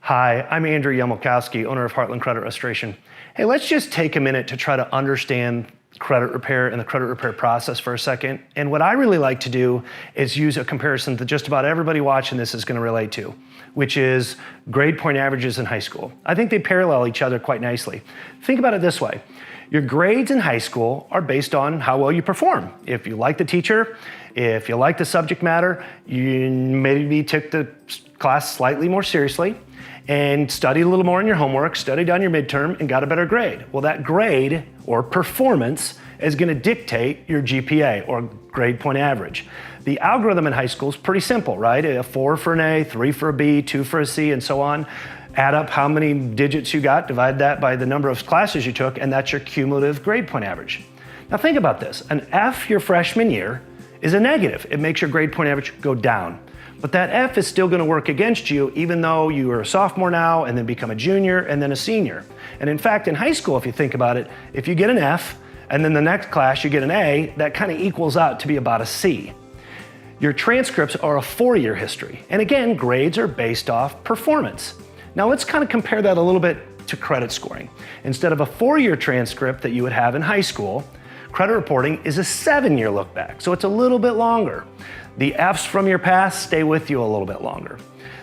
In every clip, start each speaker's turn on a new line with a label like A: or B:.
A: Hi, I'm Andrew Yomilkowski, owner of Heartland Credit Restoration. Hey, let's just take a minute to try to understand credit repair and the credit repair process for a second. And what I really like to do is use a comparison that just about everybody watching this is going to relate to, which is grade point averages in high school. I think they parallel each other quite nicely. Think about it this way. Your grades in high school are based on how well you perform. If you like the teacher, if you like the subject matter, you maybe took the class slightly more seriously and studied a little more in your homework, studied on your midterm, and got a better grade. Well, that grade or performance is going to dictate your GPA or grade point average. The algorithm in high school is pretty simple, right? A 4 for an A, 3 for a B, 2 for a C, and so on. Add up how many digits you got, divide that by the number of classes you took, and that's your cumulative grade point average. Now think about this. An F your freshman year is a negative. It makes your grade point average go down. But that F is still going to work against you even though you are a sophomore now and then become a junior and then a senior. And in fact, in high school, if you think about it, if you get an F and then the next class you get an A, that kind of equals out to be about a C. Your transcripts are a 4-year history. And again, grades are based off performance. Now let's kind of compare that a little bit to credit scoring. Instead of a 4-year transcript that you would have in high school, credit reporting is a 7-year look back, so it's a little bit longer. The F's from your past stay with you a little bit longer.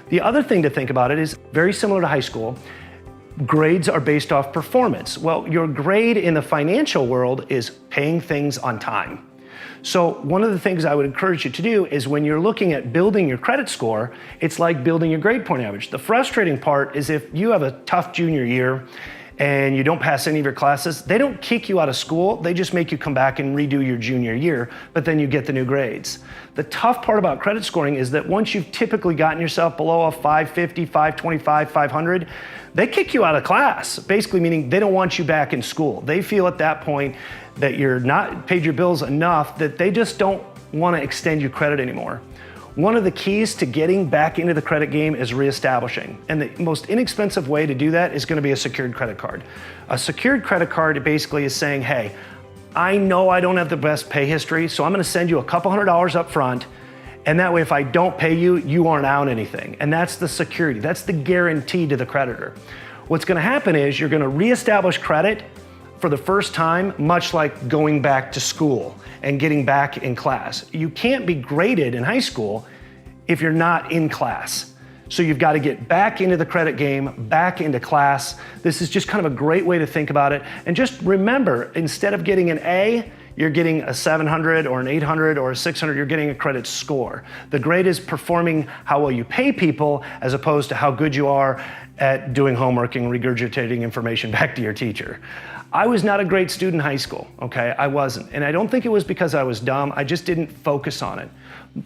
A: The other thing to think about it is very similar to high school. Grades are based off performance. Well, your grade in the financial world is paying things on time. So one of the things I would encourage you to do is when you're looking at building your credit score, it's like building your grade point average. The frustrating part is if you have a tough junior year and you don't pass any of your classes, they don't kick you out of school, they just make you come back and redo your junior year, but then you get the new grades. The tough part about credit scoring is that once you've typically gotten yourself below a 550, 525, 500, they kick you out of class, basically meaning they don't want you back in school. They feel at that point that you're not paid your bills enough that they just don't want to extend you credit anymore. One of the keys to getting back into the credit game is reestablishing. And the most inexpensive way to do that is going to be a secured credit card. A secured credit card basically is saying, hey, I know I don't have the best pay history, so I'm going to send you a couple $100s up front. And that way, if I don't pay you, you aren't out anything. And that's the security. That's the guarantee to the creditor. What's going to happen is you're going to reestablish credit for the first time, much like going back to school and getting back in class. You can't be graded in high school if you're not in class. So you've got to get back into the credit game, back into class. This is just kind of a great way to think about it. And just remember, instead of getting an A, you're getting a 700 or an 800 or a 600, you're getting a credit score. The grade is performing how well you pay people as opposed to how good you are at doing homework and regurgitating information back to your teacher. I was not a great student in high school, okay? I wasn't. And I don't think it was because I was dumb, I just didn't focus on it.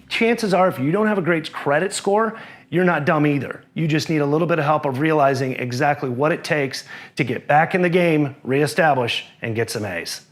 A: Chances are if you don't have a great credit score, you're not dumb either. You just need a little bit of help of realizing exactly what it takes to get back in the game, reestablish, and get some A's.